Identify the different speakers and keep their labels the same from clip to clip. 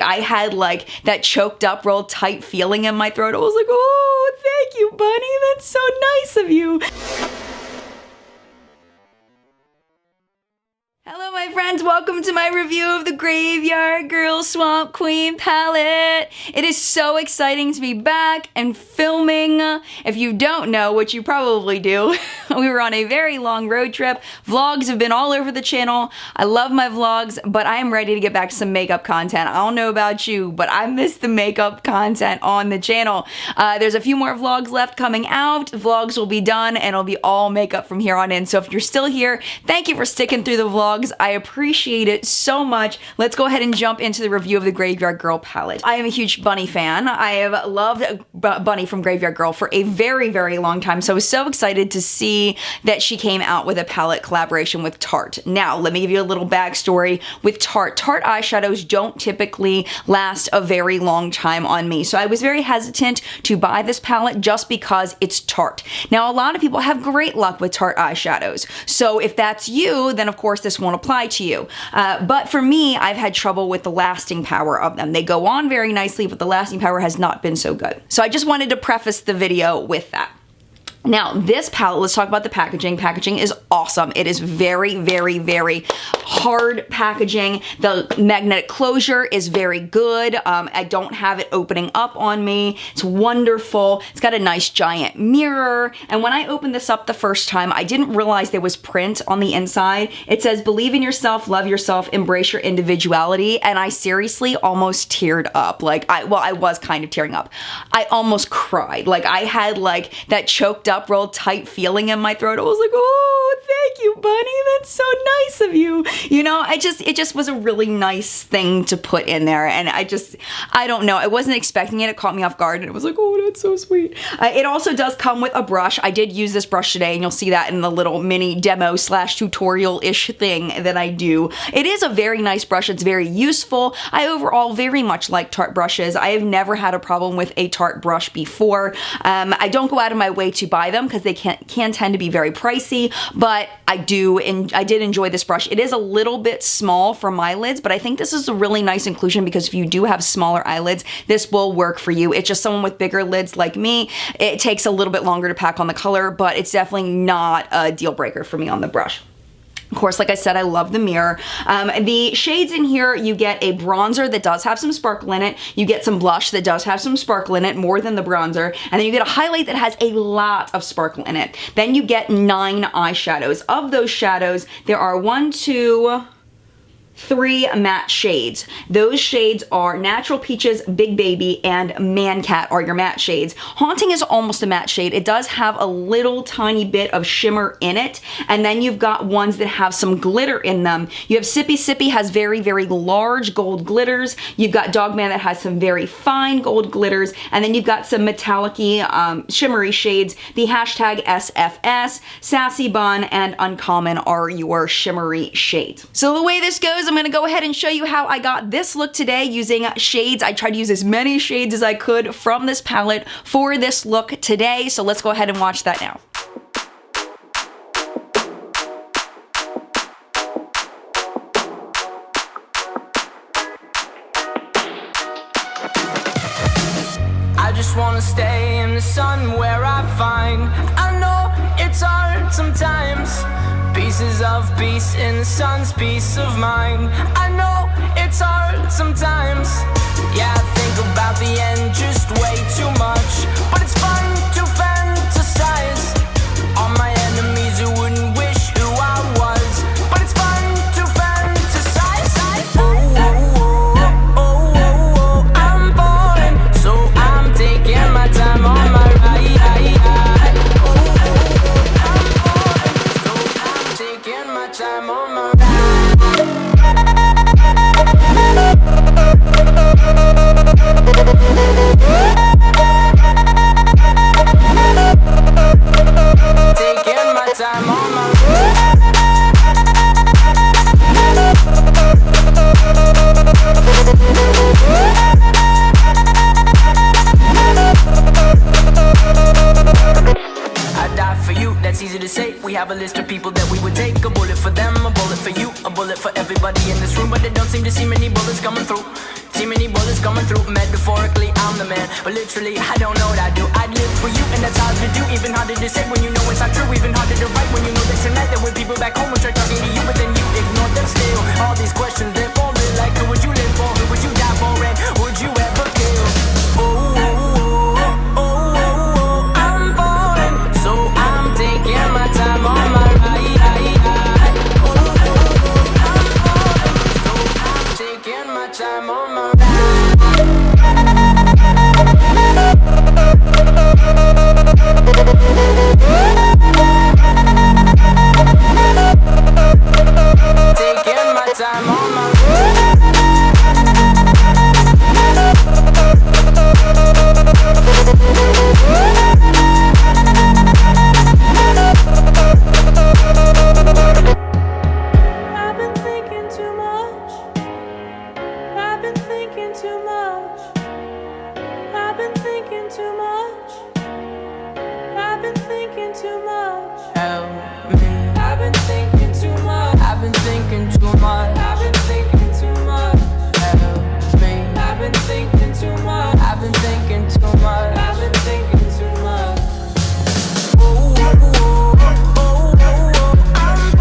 Speaker 1: I had like that choked up, real tight feeling in my throat. I was like, oh, thank you, bunny. That's so nice of you. Hello, my friends. Welcome to my review of the Grav3YardGirl Swamp Queen palette. It is so exciting to be back and filming. If you don't know, which you probably do, we were on a very long road trip. Vlogs have been all over the channel. I love my vlogs, but I am ready to get back to some makeup content. I don't know about you, but I miss the makeup content on the channel. There's a few more vlogs left coming out. Vlogs will be done and it'll be all makeup from here on in. So if you're still here, thank you for sticking through the vlogs. I appreciate it so much. Let's go ahead and jump into the review of the Grav3YardGirl palette. I am a huge Bunny fan. I have loved Bunny from Grav3YardGirl for a very, very long time, so I was so excited to see that she came out with a palette collaboration with Tarte. Now, let me give you a little backstory with Tarte. Tarte eyeshadows don't typically last a very long time on me, so I was very hesitant to buy this palette just because it's Tarte. Now, a lot of people have great luck with Tarte eyeshadows, so if that's you, then of course this won't apply to you. But for me, I've had trouble with the lasting power of them. They go on very nicely, but the lasting power has not been so good. So I just wanted to preface the video with that. Now, this palette, let's talk about the packaging. Packaging is awesome. It is very, very, very hard packaging. The magnetic closure is very good. I don't have it opening up on me. It's wonderful. It's got a nice giant mirror. And when I opened this up the first time, I didn't realize there was print on the inside. It says, believe in yourself, love yourself, embrace your individuality. And I seriously almost teared up. Like, I was kind of tearing up. I almost cried. Like, I had like that choked up, real tight feeling in my throat. I was like, oh, thank you, bunny. That's so nice of you. You know, it just was a really nice thing to put in there. And I don't know. I wasn't expecting it. It caught me off guard and it was like, oh, that's so sweet. It also does come with a brush. I did use this brush today and you'll see that in the little mini demo / tutorial-ish thing that I do. It is a very nice brush. It's very useful. I overall very much like Tarte brushes. I have never had a problem with a Tarte brush before. I don't go out of my way to buy them because they can tend to be very pricey, but I did enjoy this brush. It is a little bit small for my lids, but I think this is a really nice inclusion because if you do have smaller eyelids, this will work for you. It's just someone with bigger lids like me, it takes a little bit longer to pack on the color, but it's definitely not a deal breaker for me on the brush. Of course, like I said, I love the mirror. The shades in here, you get a bronzer that does have some sparkle in it. You get some blush that does have some sparkle in it, more than the bronzer. And then you get a highlight that has a lot of sparkle in it. Then you get 9 eyeshadows. Of those shadows, there are 3 matte shades. Those shades are Natural Peaches, Big Baby, and Man Cat are your matte shades. Haunting is almost a matte shade. It does have a little tiny bit of shimmer in it. And then you've got ones that have some glitter in them. You have Sippy Sippy has very, very large gold glitters. You've got Dogman that has some very fine gold glitters. And then you've got some metallic-y, shimmery shades. The hashtag SFS, Sassy Bun, and Uncommon are your shimmery shades. So the way this goes, I'm gonna go ahead and show you how I got this look today using shades. I tried to use as many shades as I could from this palette for this look today. So let's go ahead and watch that now.
Speaker 2: I just wanna stay in the sun where I find. I know it's hard sometimes. Pieces of peace in the sun's peace of mind. I know it's hard sometimes. Yeah, I think about the end just way too much. But it's fun to fantasize on my enemies who wouldn't wish who I was. But it's fun to fantasize. Oh, oh, oh, oh, oh, oh. I'm falling, so I'm taking my time on my ride. Time on my taking my time on my I die for you, that's easy to say. We have a list of people that we would take. A bullet for them, a bullet for you, a bullet for everybody in this room. But they don't seem to see many bullets coming through. See many bullets coming through, metaphorically I'm the man, but literally I don't know what I do. I'd live for you and that's hard to do, even harder to say when you know it's not true, even harder to write when you know that tonight there were people back home who tried talking to you, but then you ignored them still. All these questions, they're forming like who would you live for, who would you die for, and would you ever kill? I'm falling, so I'm taking my time on my ride. I'm falling, so I'm taking my time on my ride. Taking my time on my I've been thinking too much. I've been thinking too much. I've been thinking too much. I've been thinking too much. Help me. I've been thinking too much. I've been thinking too much. I've been thinking too much. Help me. I've been thinking too much. I've been thinking too much. I've been thinking too much.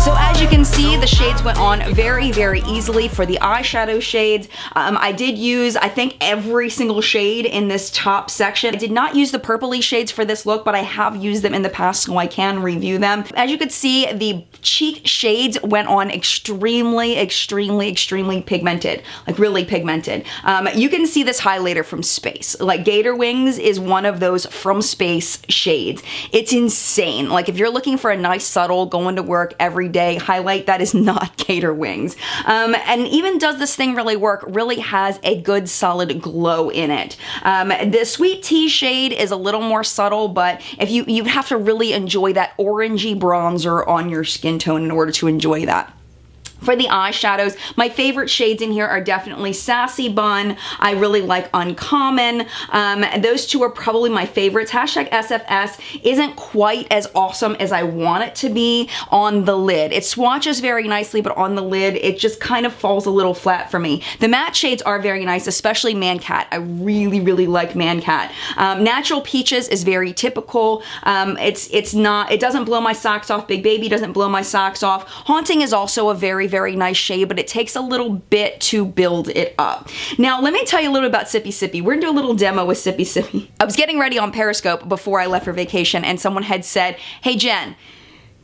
Speaker 1: So as you can see, the shades went on very, very easily for the eyeshadow shades. I did use, I think, every single shade in this top section. I did not use the purpley shades for this look, but I have used them in the past, so I can review them. As you could see, the cheek shades went on extremely, extremely, extremely pigmented, like really pigmented. You can see this highlighter from Space. Like Gator Wings is one of those from Space shades. It's insane. Like if you're looking for a nice, subtle, going to work every day highlight, that is not Gator Wings. And even does this thing really work, really has a good solid glow in it. The Sweet Tea shade is a little more subtle, but if you have to really enjoy that orangey bronzer on your skin tone in order to enjoy that. For the eyeshadows, my favorite shades in here are definitely Sassy Bun. I really like Uncommon. Those two are probably my favorites. Hashtag SFS isn't quite as awesome as I want it to be on the lid. It swatches very nicely, but on the lid, it just kind of falls a little flat for me. The matte shades are very nice, especially Man Cat. I really, really like Man Cat. Natural Peaches is very typical. It doesn't blow my socks off. Big Baby doesn't blow my socks off. Haunting is also a very, very nice shade, but it takes a little bit to build it up. Now, let me tell you a little about Sippy Sippy. We're gonna do a little demo with Sippy Sippy. I was getting ready on Periscope before I left for vacation, and someone had said, hey Jen,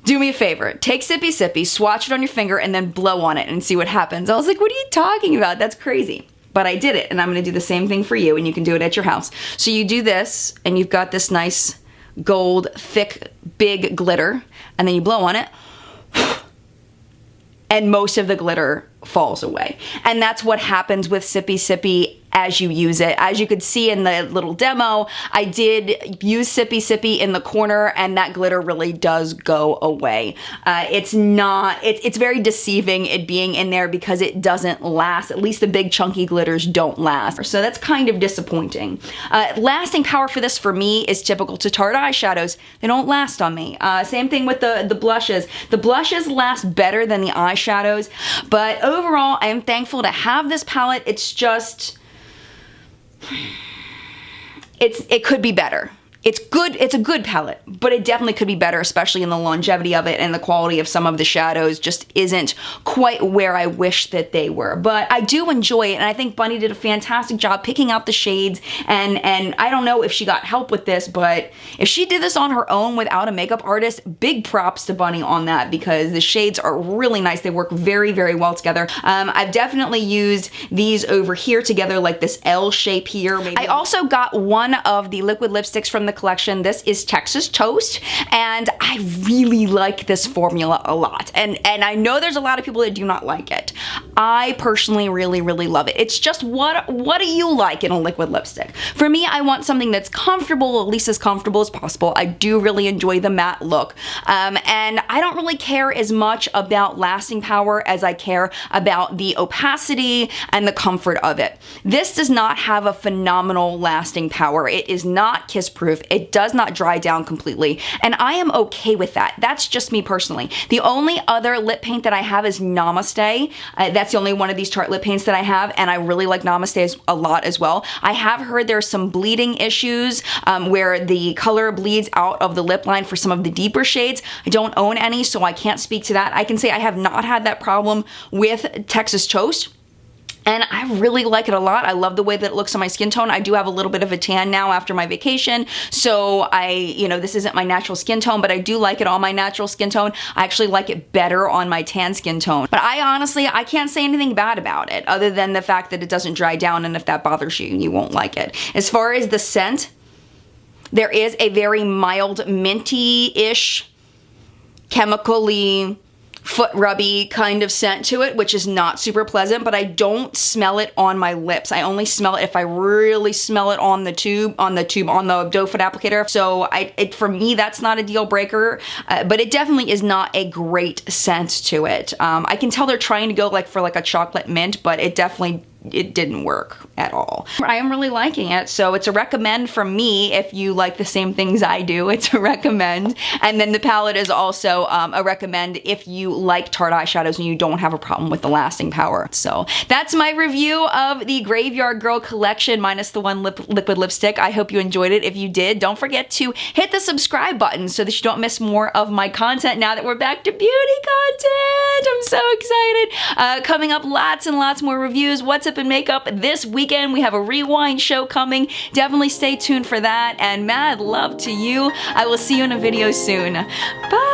Speaker 1: do me a favor, take Sippy Sippy, swatch it on your finger, and then blow on it and see what happens. I was like, what are you talking about? That's crazy. But I did it, and I'm gonna do the same thing for you, and you can do it at your house. So you do this, and you've got this nice gold, thick, big glitter, and then you blow on it, and most of the glitter falls away. And that's what happens with Sippy Sippy as you use it. As you could see in the little demo, I did use Sippy Sippy in the corner, and that glitter really does go away. It's very deceiving it being in there because it doesn't last. At least the big chunky glitters don't last. So that's kind of disappointing. Lasting power for this for me is typical to Tarte eyeshadows. They don't last on me. Same thing with the blushes. The blushes last better than the eyeshadows, but overall, I am thankful to have this palette. It's just, it could be better. It's good, it's a good palette, but it definitely could be better, especially in the longevity of it, and the quality of some of the shadows just isn't quite where I wish that they were. But I do enjoy it, and I think Bunny did a fantastic job picking out the shades, and I don't know if she got help with this, but if she did this on her own without a makeup artist, big props to Bunny on that, because the shades are really nice. They work very, very well together. I've definitely used these over here together, like this L shape here. Maybe. I also got one of the liquid lipsticks from the collection. This is Texas Toast, and I really like this formula a lot, and I know there's a lot of people that do not like it. I personally really, really love it. It's just what do you like in a liquid lipstick? For me, I want something that's comfortable, at least as comfortable as possible. I do really enjoy the matte look, and I don't really care as much about lasting power as I care about the opacity and the comfort of it. This does not have a phenomenal lasting power. It is not kiss proof. truth. It does not dry down completely, and I am okay with that. That's just me personally. The only other lip paint that I have is Namaste. That's the only one of these Tarte lip paints that I have, and I really like Namaste a lot as well. I have heard there's some bleeding issues where the color bleeds out of the lip line for some of the deeper shades. I don't own any, so I can't speak to that. I can say I have not had that problem with Texas Toast, and I really like it a lot. I love the way that it looks on my skin tone. I do have a little bit of a tan now after my vacation, so this isn't my natural skin tone, but I do like it on my natural skin tone. I actually like it better on my tan skin tone. But I can't say anything bad about it, other than the fact that it doesn't dry down, and if that bothers you, you won't like it. As far as the scent, there is a very mild minty-ish, chemically, foot rubby kind of scent to it, which is not super pleasant, but I don't smell it on my lips. I only smell it if I really smell it on the doe foot applicator. So for me, that's not a deal breaker, but it definitely is not a great scent to it. I can tell they're trying to go for a chocolate mint, but it didn't work at all. I am really liking it, so it's a recommend from me if you like the same things I do. It's a recommend. And then the palette is also a recommend if you like Tarte eyeshadows and you don't have a problem with the lasting power. So that's my review of the Grav3YardGirl collection minus the one liquid lipstick. I hope you enjoyed it. If you did, don't forget to hit the subscribe button so that you don't miss more of my content now that we're back to beauty content. I'm so excited. Coming up, lots and lots more reviews. What's up in makeup this weekend? We have a rewind show coming. Definitely stay tuned for that, and mad love to you. I will see you in a video soon. Bye!